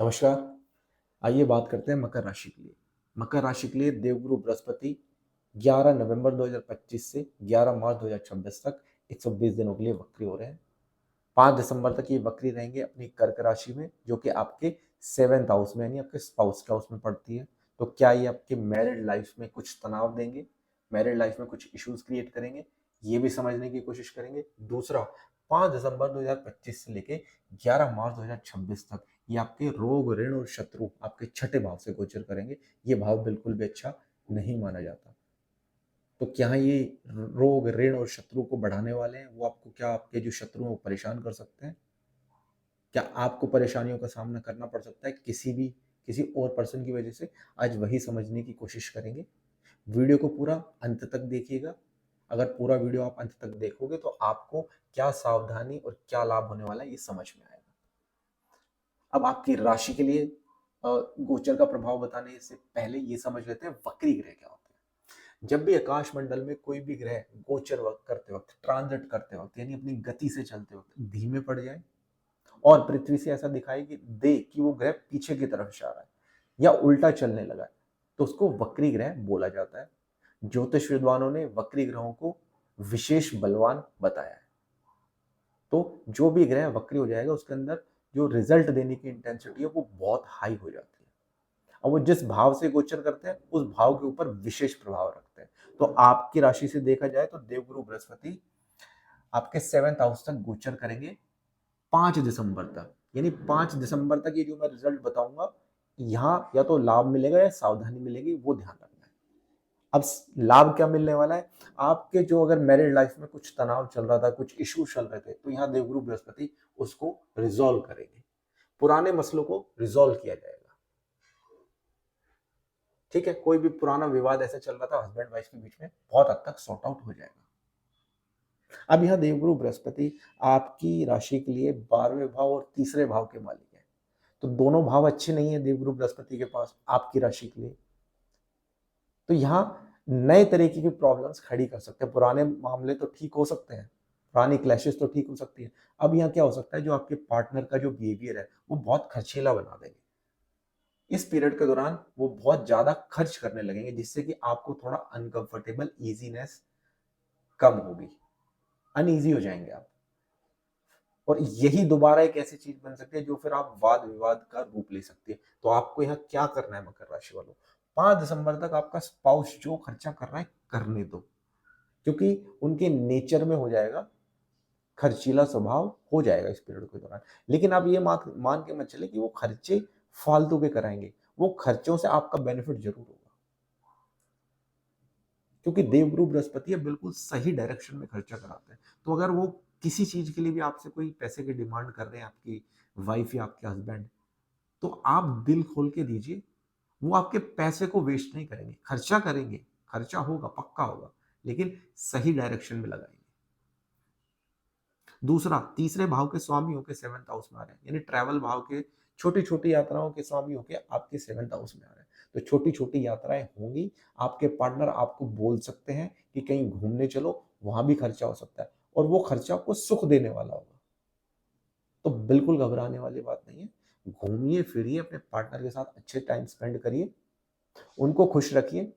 नमस्कार। आइए बात करते हैं मकर राशि के लिए। मकर राशि के लिए देवगुरु बृहस्पति 11 नवंबर 2025 से 11 मार्च 2026 तक 120 दिनों के लिए वक्री हो रहे हैं। 5 दिसंबर तक ये वक्री रहेंगे अपनी कर्क राशि में, जो कि आपके 7th हाउस में यानी आपके स्पाउस के हाउस में पड़ती है। तो क्या ये आपके मैरिड लाइफ में कुछ तनाव देंगे, मैरिड लाइफ में कुछ इश्यूज क्रिएट करेंगे, ये भी समझने की कोशिश करेंगे। दूसरा, 5 दिसंबर 2025 से लेके 11 मार्च 2026 तक ये आपके रोग, ऋण और शत्रु आपके छठे भाव से गोचर करेंगे। ये भाव बिल्कुल भी अच्छा नहीं माना जाता। तो क्या ये रोग, ऋण और शत्रु को बढ़ाने वाले हैं? वो आपको, क्या आपके जो शत्रु हैं वो परेशान कर सकते हैं? क्या आपको परेशानियों का सामना करना पड़ सकता है किसी और पर्सन की वजह से? आज वही समझने की कोशिश करेंगे। वीडियो को पूरा अंत तक देखिएगा। अगर पूरा वीडियो आप अंत तक देखोगे तो आपको क्या सावधानी और क्या लाभ होने वाला है ये समझ में आएगा। अब आपकी राशि के लिए गोचर का प्रभाव बताने से पहले ये समझ लेते हैं वक्री ग्रह क्या होते हैं। जब भी आकाश मंडल में कोई भी ग्रह गोचर वक्त करते वक्त, ट्रांजिट करते वक्त यानी अपनी गति से चलते वक्त धीमे पड़ जाए और पृथ्वी से ऐसा दिखाई कि दे कि वो ग्रह पीछे की तरफ जा रहा है या उल्टा चलने लगा है, तो उसको वक्री ग्रह बोला जाता है। ज्योतिष विद्वानों ने वक्री ग्रहों को विशेष बलवान बताया है। तो जो भी ग्रह वक्री हो जाएगा उसके अंदर जो रिजल्ट देने की इंटेंसिटी है वो बहुत हाई हो जाती है। अब वो जिस भाव से गोचर करते हैं उस भाव के ऊपर विशेष प्रभाव रखते हैं। तो आपकी राशि से देखा जाए तो देवगुरु बृहस्पति आपके 7th हाउस तक गोचर करेंगे 5 दिसंबर तक। यानी 5 दिसंबर तक ये जो मैं रिजल्ट बताऊंगा, यहाँ या तो लाभ मिलेगा या सावधानी मिलेगी, वो ध्यान रखना है। अब लाभ क्या मिलने वाला है? आपके जो अगर मैरिड लाइफ में कुछ तनाव चल रहा था, कुछ इश्यू चल रहे थे, तो यहाँ देवगुरु बृहस्पति उसको रिजॉल्व करेंगे। पुराने मसलों को रिजॉल्व किया जाएगा। ठीक है, कोई भी पुराना विवाद ऐसे चल रहा था हस्बैंड वाइफ के बीच में, बहुत हद तक सॉर्ट आउट हो जाएगा। अब यहाँ देवगुरु बृहस्पति आपकी राशि के लिए 12वें भाव और तीसरे भाव के मालिक है। तो दोनों भाव अच्छे नहीं है देवगुरु बृहस्पति के पास आपकी राशि के लिए। तो यहाँ नए तरीके की प्रॉब्लम्स खड़ी कर सकते हैं। पुराने मामले तो ठीक हो सकते हैं, पुरानी क्लैशेस तो ठीक हो सकती है। अब यहाँ क्या हो सकता है, जो आपके पार्टनर का जो बिहेवियर है वो बहुत खर्चीला बना देंगे। इस पीरियड के दौरान वो बहुत ज्यादा खर्च करने लगेंगे, जिससे कि आपको थोड़ा अनकंफर्टेबल, इजीनेस कम होगी, अनईजी हो जाएंगे आप। और यही दोबारा एक ऐसी चीज बन सकती है जो फिर आप वाद विवाद का रूप ले सकती है। तो आपको यहाँ क्या करना है मकर राशि वालों, 5 दिसंबर तक आपका स्पाउस जो खर्चा कर रहा है करने दो, क्योंकि उनके नेचर में हो जाएगा, खर्चीला स्वभाव हो जाएगा इस पीरियड के दौरान। लेकिन आप ये मान के मत चले कि वो खर्चे फालतू के कराएंगे। वो खर्चों से आपका बेनिफिट जरूर होगा, क्योंकि देवगुरु बृहस्पति है, बिल्कुल सही डायरेक्शन में खर्चा कराते हैं। तो अगर वो किसी चीज के लिए भी आपसे कोई पैसे की डिमांड कर रहे हैं, आपकी वाइफ या आपके हस्बैंड, तो आप दिल खोल के दीजिए। वो आपके पैसे को वेस्ट नहीं करेंगे, खर्चा करेंगे, खर्चा होगा, पक्का होगा, लेकिन सही डायरेक्शन में लगाएंगे। दूसरा, तीसरे भाव के स्वामी होके 7th हाउस में आ रहे हैं, यानी ट्रैवल भाव के, छोटी छोटी यात्राओं के स्वामी होके आपके 7th हाउस में आ रहे हैं। तो छोटी छोटी यात्राएं होंगी। आपके पार्टनर आपको बोल सकते हैं कि कहीं घूमने चलो, वहां भी खर्चा हो सकता है, और वो खर्चा आपको सुख देने वाला होगा। तो बिल्कुल घबराने वाली बात नहीं है। घूमिए फिरिए, अपने पार्टनर के साथ अच्छे टाइम स्पेंड करिए, उनको खुश रखिए।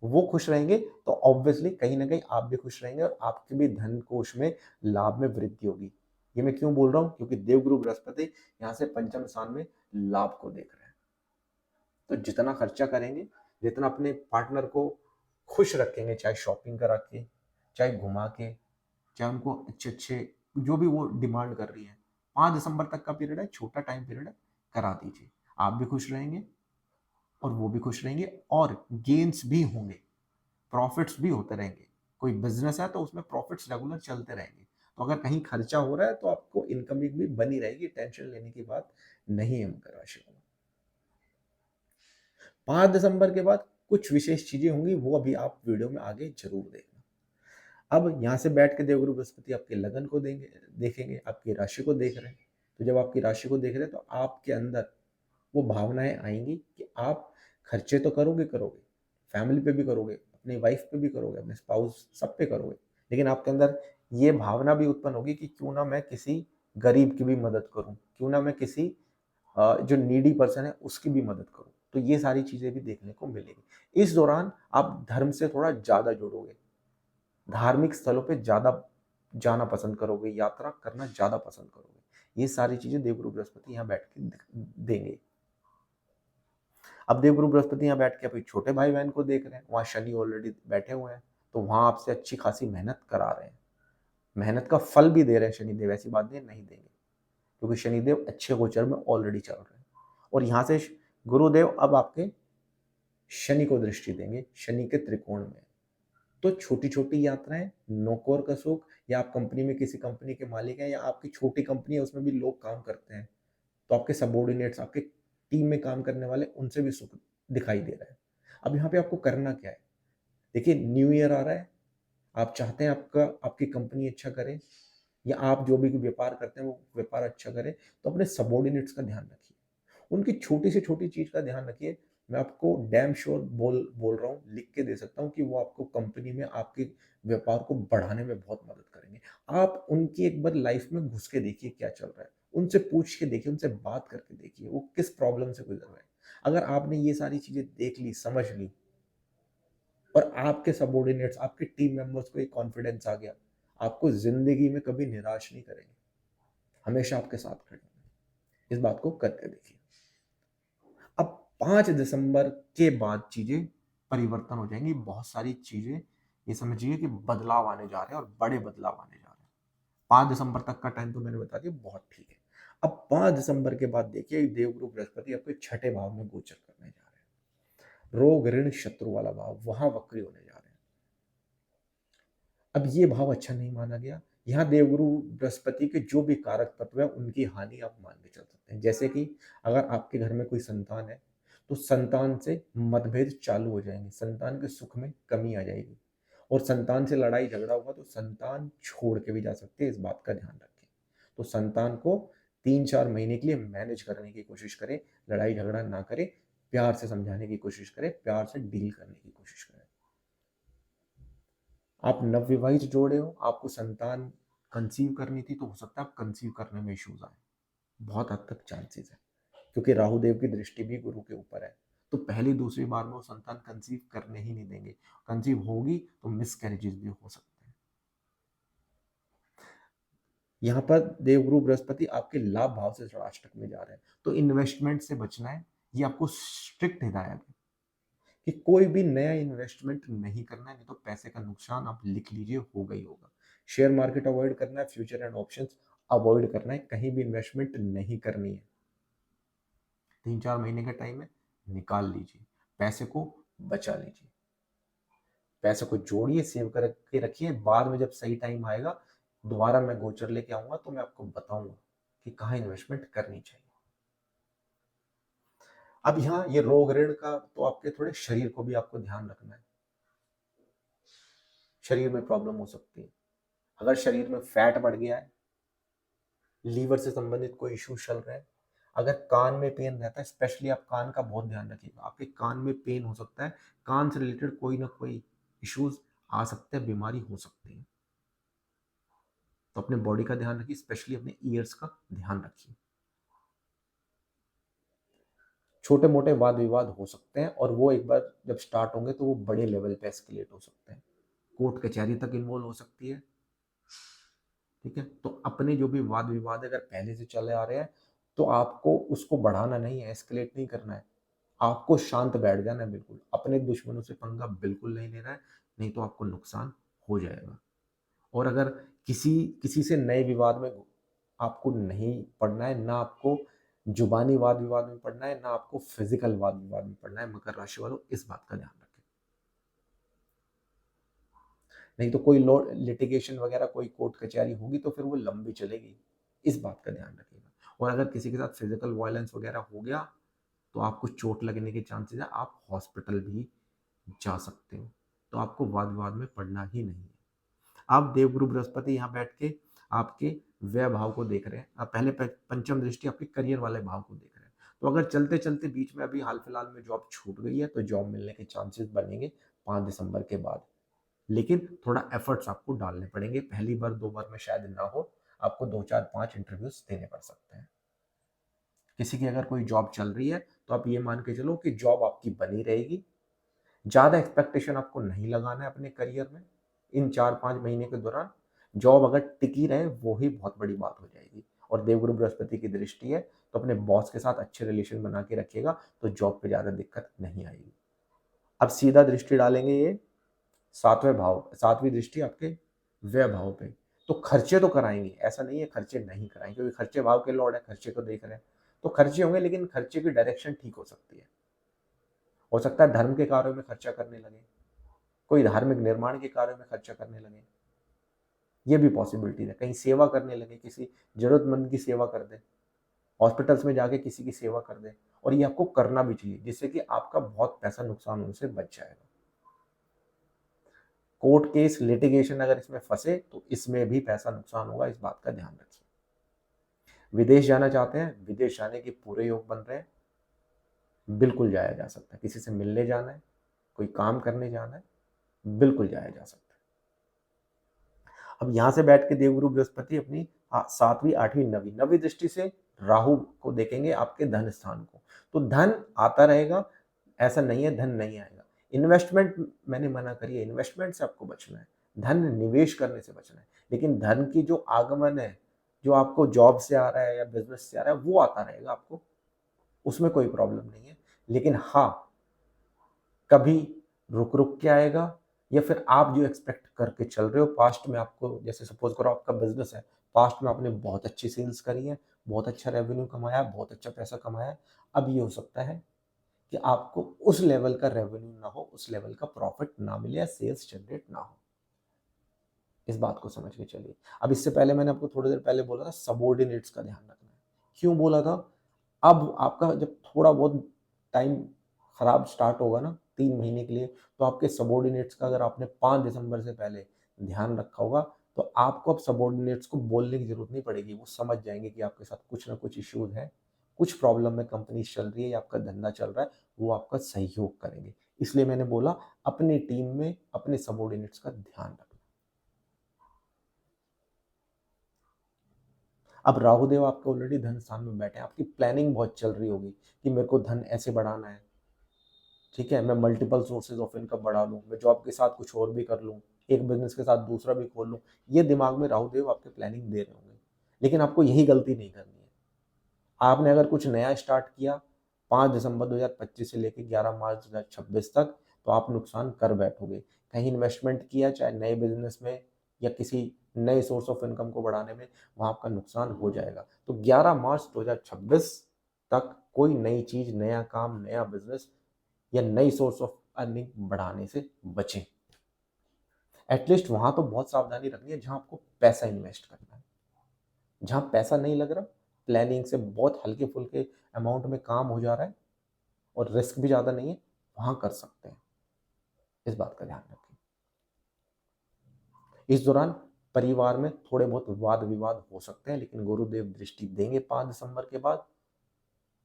वो खुश रहेंगे तो ऑब्वियसली कहीं ना कहीं आप भी खुश रहेंगे और आपके भी धन कोष में लाभ में वृद्धि होगी। ये मैं क्यों बोल रहा हूं? क्योंकि देवगुरु बृहस्पति यहाँ से पंचम स्थान में लाभ को देख रहे हैं। तो जितना खर्चा करेंगे, जितना अपने पार्टनर को खुश रखेंगे, चाहे शॉपिंग करा के, चाहे घुमा के, चाहे उनको अच्छे अच्छे जो भी वो डिमांड कर रही है, 5 दिसंबर तक का पीरियड है, छोटा टाइम पीरियड है, करा दीजिए। आप भी खुश रहेंगे और वो भी खुश रहेंगे, और गेन्स भी होंगे, प्रॉफिट्स भी होते रहेंगे। कोई बिजनेस है तो उसमें प्रॉफिट्स रेगुलर चलते रहेंगे। तो अगर कहीं खर्चा हो रहा है तो आपको इनकमिंग भी बनी रहेगी, टेंशन लेने की बात नहीं है मकर राशि वालों। 5 दिसंबर के बाद कुछ विशेष चीजें होंगी, वो अभी आप वीडियो में आगे जरूर देखना। अब यहाँ से बैठ के देवगुरु बृहस्पति आपके लगन को देखेंगे, आपकी राशि को देख रहे हैं। तो जब आपकी राशि को देख रहे हैं तो आपके अंदर वो भावनाएं आएंगी कि आप खर्चे तो करोगे करोगे, फैमिली पे भी करोगे, अपनी वाइफ पे भी करोगे, अपने स्पाउस सब पे करोगे, लेकिन आपके अंदर ये भावना भी उत्पन्न होगी कि क्यों ना मैं किसी गरीब की भी मदद करूं, क्यों ना मैं किसी जो नीडी पर्सन है उसकी भी मदद करो। तो ये सारी चीजें भी देखने को मिलेगी। इस दौरान आप धर्म से थोड़ा ज्यादा जुड़ोगे, धार्मिक स्थलों पे ज्यादा जाना पसंद करोगे, यात्रा करना ज्यादा पसंद करोगे। ये सारी चीजें देवगुरु बृहस्पति यहाँ बैठ के देंगे। अब देवगुरु बृहस्पति यहाँ बैठ के अपने छोटे भाई बहन को देख रहे हैं, वहां शनि ऑलरेडी बैठे हुए हैं, तो वहां आपसे अच्छी खासी मेहनत करा रहे हैं, मेहनत का फल भी दे रहे हैं शनिदेव, ऐसी बात नहीं देंगे, क्योंकि शनिदेव अच्छे गोचर में ऑलरेडी चल रहे हैं। और यहाँ से गुरुदेव अब आपके शनि को दृष्टि देंगे, शनि के त्रिकोण में। तो छोटी छोटी यात्राएं, नौकर का सुख, या आप कंपनी में किसी कंपनी के मालिक हैं, या आपकी छोटी कंपनी है उसमें भी लोग काम करते हैं, तो आपके सबॉर्डिनेट्स, आपके टीम में काम करने वाले, उनसे भी सुख दिखाई दे रहा है। अब यहाँ पे आपको करना क्या है, देखिए न्यू ईयर आ रहा है, आप चाहते हैं आपकी कंपनी अच्छा करे, या आप जो भी व्यापार करते हैं वो व्यापार अच्छा करे, तो अपने सबॉर्डिनेट्स का ध्यान रखिए, उनकी छोटी से छोटी चीज का ध्यान रखिए। मैं आपको डैम श्योर बोल रहा हूँ, लिख के दे सकता हूँ कि वो आपको कंपनी में आपके व्यापार को बढ़ाने में बहुत मदद करेंगे। आप उनकी एक बार लाइफ में घुस के देखिए क्या चल रहा है, उनसे पूछ के देखिए, उनसे बात करके देखिए वो किस प्रॉब्लम से गुजर रहे हैं। अगर आपने ये सारी चीजें देख ली, समझ ली, और आपके सबॉर्डिनेट्स, आपके टीम मेंबर्स को एक कॉन्फिडेंस आ गया, आपको जिंदगी में कभी निराश नहीं करेंगे, हमेशा आपके साथ खड़े होंगे। इस बात को करके देखिए। अब 5 दिसंबर के बाद चीजें परिवर्तन हो जाएंगी, बहुत सारी चीजें, ये समझिए कि बदलाव आने जा रहे हैं, और बड़े बदलाव आने जा रहे हैं। 5 दिसंबर तक का टाइम तो मैंने बता दिया, बहुत ठीक है। अब 5 दिसंबर के बाद देखिए देवगुरु बृहस्पति आपके छठे भाव में गोचर करने जा रहे हैं, रोग ऋण शत्रु वाला भाव, वहां वक्री होने जा रहे हैं। अब ये भाव अच्छा नहीं माना गया, यहाँ देवगुरु बृहस्पति के जो भी कारक तत्व है उनकी हानि आप मान के चल सकते हैं। जैसे कि अगर आपके घर में कोई संतान है, तो संतान से मतभेद चालू हो जाएंगे, संतान के सुख में कमी आ जाएगी, और संतान से लड़ाई झगड़ा हुआ तो संतान छोड़ के भी जा सकते हैं, इस बात का ध्यान रखें। तो संतान को 3-4 महीने के लिए मैनेज करने की कोशिश करें, लड़ाई झगड़ा ना करें, प्यार से समझाने की कोशिश करें, प्यार से डील करने की कोशिश करें। आप नवविवाहित जोड़े हो, आपको संतान कंसीव करनी थी, तो हो सकता है आप कंसीव करने में इश्यूज आए, बहुत हद तक चांसेस है, क्योंकि राहु देव की दृष्टि भी गुरु के ऊपर है। तो पहली दूसरी बार में वो संतान कंसीव करने ही नहीं देंगे, कंसीव होगी तो मिस कैरेजेस भी हो सकते हैं। यहाँ पर देवगुरु बृहस्पति आपके लाभ भाव से षष्टक में जा रहे हैं, तो इन्वेस्टमेंट से बचना है, ये आपको स्ट्रिक्ट हिदायत है कि कोई भी नया इन्वेस्टमेंट नहीं करना है, नहीं तो पैसे का नुकसान आप लिख लीजिए होगा ही होगा। शेयर मार्केट अवॉइड करना है, फ्यूचर एंड ऑप्शंस अवॉइड करना है, कहीं भी इन्वेस्टमेंट नहीं करनी है। 3-4 महीने का टाइम है, निकाल लीजिए, पैसे को बचा लीजिए, पैसे को जोड़िए, सेव करके रखिए, बाद में जब सही टाइम आएगा दोबारा मैं गोचर लेके आऊंगा तो मैं आपको बताऊंगा कि कहाँ इन्वेस्टमेंट करनी चाहिए। अब यहाँ ये रोग ऋण का तो आपके थोड़े शरीर को भी आपको ध्यान रखना है, शरीर में प्रॉब्लम हो सकती है। अगर शरीर में फैट बढ़ गया है, लीवर से संबंधित कोई इश्यू चल रहा है, अगर कान में पेन रहता है, स्पेशली आप कान का बहुत ध्यान रखिएगा, आपके कान में पेन हो सकता है, कान से रिलेटेड कोई ना कोई इश्यूज आ सकते हैं, बीमारी हो सकती है, तो अपने बॉडी का ध्यान रखिए, स्पेशली अपने ईयर्स का ध्यान रखिए। छोटे मोटे वाद विवाद हो सकते हैं, और वो एक बार जब स्टार्ट होंगे तो वो बड़े लेवल पे एस्केलेट हो सकते हैं, कोर्ट कचहरी तक इन्वॉल्व हो सकती है। ठीक है, तो अपने जो भी वाद विवाद अगर पहले से चले आ रहे हैं, तो आपको उसको बढ़ाना नहीं है, एस्केलेट नहीं करना है, आपको शांत बैठ जाना है, बिल्कुल अपने दुश्मनों से पंगा बिल्कुल नहीं लेना है, नहीं तो आपको नुकसान हो जाएगा। और अगर किसी किसी से नए विवाद में आपको नहीं पड़ना है, ना आपको जुबानी वाद विवाद में पड़ना है, ना आपको फिजिकल वाद विवाद में पड़ना है, मकर राशि वालों इस बात का ध्यान रखें। नहीं तो कोई लिटिगेशन वगैरह, कोई कोर्ट कचहरी होगी तो फिर वो लंबी चलेगी, इस बात का ध्यान रखिएगा। और अगर किसी के साथ फिजिकल वायलेंस वगैरह हो गया तो आपको चोट लगने के चांसेस है, आप हॉस्पिटल भी जा सकते हो, तो आपको वाद विवाद में पड़ना ही नहीं है। आप देवगुरु बृहस्पति यहाँ बैठ के आपके व्यय भाव को देख रहे हैं, आप पहले पंचम दृष्टि आपके करियर वाले भाव को देख रहे हैं, तो अगर चलते चलते बीच में अभी हाल फिलहाल में जॉब छूट गई है तो जॉब मिलने के चांसेस बनेंगे 5 दिसंबर के बाद, लेकिन थोड़ा एफर्ट्स आपको डालने पड़ेंगे, पहली बार 2 बार में शायद ना हो, आपको 2 4 5 इंटरव्यूज देने पड़ सकते हैं। किसी की अगर कोई जॉब चल रही है तो आप ये मान के चलो कि जॉब आपकी बनी रहेगी। ज़्यादा एक्सपेक्टेशन आपको नहीं लगाना है अपने करियर में। इन 4-5 महीने के दौरान जॉब अगर टिकी रहे वो ही बहुत बड़ी बात हो जाएगी। और देवगुरु बृहस्पति की दृष्टि है तो अपने बॉस के साथ अच्छे रिलेशन बना के रखिएगा तो जॉब पे ज़्यादा दिक्कत नहीं आएगी। अब सीधा दृष्टि डालेंगे ये 7वीं दृष्टि आपके व्यय भाव पे। तो खर्चे तो कराएंगे, ऐसा नहीं है खर्चे नहीं कराएंगे, क्योंकि खर्चे भाव के लॉर्ड है, खर्चे को देख रहे हैं। तो खर्चे होंगे लेकिन खर्चे की डायरेक्शन ठीक हो सकती है। हो सकता है धर्म के कार्यों में खर्चा करने लगे, कोई धार्मिक निर्माण के कार्यों में खर्चा करने लगे, ये भी पॉसिबिलिटी है। कहीं सेवा करने लगे, किसी जरूरतमंद की सेवा कर दे, हॉस्पिटल्स में जाके किसी की सेवा कर दे। और ये आपको करना भी चाहिए जिससे कि आपका बहुत पैसा नुकसान होने से बच जाएगा। कोर्ट केस लिटिगेशन अगर इसमें फंसे तो इसमें भी पैसा नुकसान होगा, इस बात का ध्यान रखिए। विदेश जाना चाहते हैं, विदेश जाने के पूरे योग बन रहे हैं, बिल्कुल जाया जा सकता है। किसी से मिलने जाना है, कोई काम करने जाना है, बिल्कुल जाया जा सकता है। अब यहां से बैठ के देवगुरु बृहस्पति अपनी 7वीं 8वीं 9वीं दृष्टि से राहु को देखेंगे, आपके धन स्थान को। तो धन आता रहेगा, ऐसा नहीं है धन नहीं आएगा। इन्वेस्टमेंट मैंने मना करी है, इन्वेस्टमेंट से आपको बचना है, धन निवेश करने से बचना है। लेकिन धन की जो आगमन है, जो आपको जॉब से आ रहा है या बिजनेस से आ रहा है, वो आता रहेगा आपको, उसमें कोई प्रॉब्लम नहीं है। लेकिन हाँ, कभी रुक रुक के आएगा, या फिर आप जो एक्सपेक्ट करके चल रहे हो पास्ट में, आपको जैसे सपोज करो आपका बिजनेस है, पास्ट में आपने बहुत अच्छी सेल्स करी है, बहुत अच्छा रेवेन्यू कमाया, बहुत अच्छा पैसा कमाया, अब ये हो सकता है कि आपको उस लेवल का रेवेन्यू ना हो, उस लेवल का प्रॉफिट ना मिले या सेल्स जनरेट ना हो। इस बात को समझ के चलिए। अब इससे पहले मैंने आपको थोड़ी देर पहले बोला था सबॉर्डिनेट्स का ध्यान रखना है। क्यों बोला था? अब आपका जब थोड़ा बहुत टाइम खराब स्टार्ट होगा ना 3 महीने के लिए, तो आपके सबॉर्डिनेट्स का अगर आपने 5 दिसंबर से पहले ध्यान रखा होगा तो आपको अब सबॉर्डिनेट्स को बोलने की जरूरत नहीं पड़ेगी। वो समझ जाएंगे कि आपके साथ कुछ ना कुछ इश्यूज है, कुछ प्रॉब्लम में कंपनी चल रही है या आपका धंधा चल रहा है, वो आपका सहयोग करेंगे। इसलिए मैंने बोला अपनी टीम में अपने सबॉर्डिनेट्स का ध्यान रखना। अब राहु देव आपके ऑलरेडी धन स्थान में बैठे हैं, आपकी प्लानिंग बहुत चल रही होगी कि मेरे को धन ऐसे बढ़ाना है, ठीक है, मैं मल्टीपल सोर्सेज ऑफ इनकम बढ़ा लूँ, मैं जॉब के साथ कुछ और भी कर लूँ, एक बिजनेस के साथ दूसरा भी खोल लूँ। ये दिमाग में राहु देव आपके प्लानिंग दे रहे होंगे। लेकिन आपको यही गलती नहीं करनी है। आपने अगर कुछ नया स्टार्ट किया 5 दिसंबर 2025 से लेकर 11 मार्च 2026 तक, तो आप नुकसान कर बैठोगे। कहीं इन्वेस्टमेंट किया, चाहे नए बिजनेस में या किसी नए सोर्स ऑफ इनकम को बढ़ाने में, वहां आपका नुकसान हो जाएगा। तो 11 मार्च 2026 तक कोई नई चीज, नया काम, नया बिजनेस या नई सोर्स ऑफ अर्निंग बढ़ाने से बचें। एटलीस्ट वहां तो बहुत सावधानी रखनी है जहां आपको पैसा इन्वेस्ट करना है। जहां पैसा नहीं लग रहा, प्लानिंग से बहुत हल्के फुल्के अमाउंट में काम हो जा रहा है और रिस्क भी ज़्यादा नहीं है, वहां कर सकते हैं। इस बात का ध्यान रखें। इस दौरान परिवार में थोड़े बहुत वाद विवाद हो सकते हैं, लेकिन गुरुदेव दृष्टि देंगे 5 दिसंबर के बाद,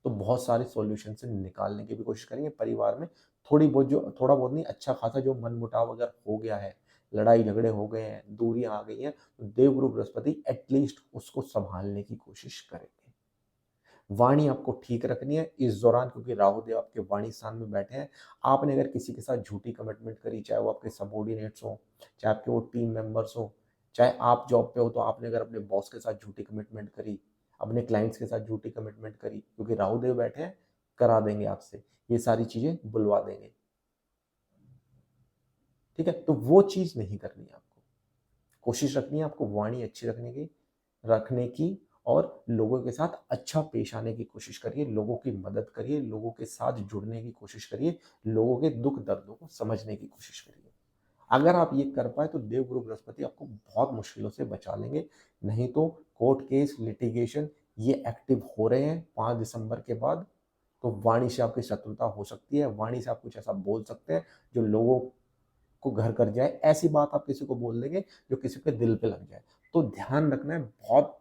तो बहुत सारे सॉल्यूशन से निकालने की भी कोशिश करेंगे। परिवार में थोड़ा बहुत नहीं, अच्छा खासा जो मनमुटाव अगर हो गया है, लड़ाई झगड़े हो गए हैं, दूरियां आ गई हैं, तो देवगुरु बृहस्पति एटलीस्ट उसको संभालने की कोशिश करेंगे। वाणी आपको ठीक रखनी है इस दौरान, क्योंकि राहु देव आपके वाणी स्थान में बैठे हैं। आपने अगर किसी के साथ झूठी कमिटमेंट करी, चाहे वो आपके सबॉर्डिनेट्स हो, चाहे आपके वो टीम मेंबर्स हो, चाहे आप जॉब पे हो, तो आपने अगर अपने बॉस के साथ झूठी कमिटमेंट करी, अपने क्लाइंट्स के साथ झूठी कमिटमेंट करी, क्योंकि राहु देव बैठे हैं, करा देंगे आपसे, ये सारी चीजें बुलवा देंगे। ठीक है, तो वो चीज नहीं करनी है आपको। कोशिश रखनी है आपको वाणी अच्छी रखने की और लोगों के साथ अच्छा पेश आने की कोशिश करिए, लोगों की मदद करिए, लोगों के साथ जुड़ने की कोशिश करिए, लोगों के दुख दर्दों को समझने की कोशिश करिए। अगर आप ये कर पाए तो देवगुरु बृहस्पति आपको बहुत मुश्किलों से बचा लेंगे। नहीं तो कोर्ट केस लिटिगेशन ये एक्टिव हो रहे हैं 5 दिसंबर के बाद, तो वाणी से आपकी शत्रुता हो सकती है, वाणी से आप कुछ ऐसा बोल सकते हैं जो लोगों को घर कर जाए। ऐसी बात आप किसी को बोल देंगे जो किसी के दिल पे लग जाए। तो ध्यान रखना है बहुत,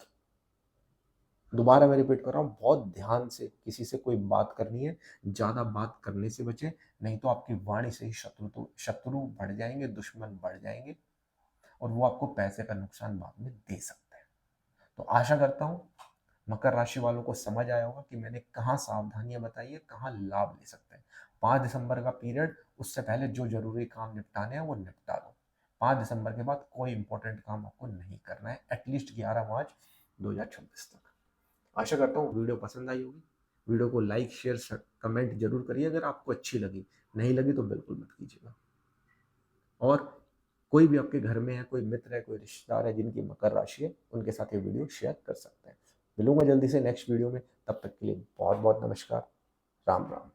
दोबारा मैं रिपीट कर रहा हूँ, बहुत ध्यान से किसी से कोई बात करनी है, ज्यादा बात करने से बचे, नहीं तो आपकी वाणी से ही शत्रु बढ़ जाएंगे, दुश्मन बढ़ जाएंगे और वो आपको पैसे का नुकसान बाद में दे सकते हैं। तो आशा करता हूँ मकर राशि वालों को समझ आया होगा कि मैंने कहाँ सावधानियां बताई है, कहाँ लाभ ले सकते हैं। 5 दिसंबर का पीरियड, उससे पहले जो जरूरी काम निपटाने हैं वो निपटा दो। 5 दिसंबर के बाद कोई इंपॉर्टेंट काम आपको नहीं करना है, एटलीस्ट 11 मार्च 2026 तक। आशा करता हूँ वीडियो पसंद आई होगी। वीडियो को लाइक शेयर कमेंट जरूर करिए अगर आपको अच्छी लगी। नहीं लगी तो बिल्कुल मत कीजिएगा। और कोई भी आपके घर में है, कोई मित्र है, कोई रिश्तेदार है जिनकी मकर राशि है, उनके साथ ये वीडियो शेयर कर सकते हैं। मिलूंगा जल्दी से नेक्स्ट वीडियो में, तब तक के लिए बहुत बहुत नमस्कार। राम राम।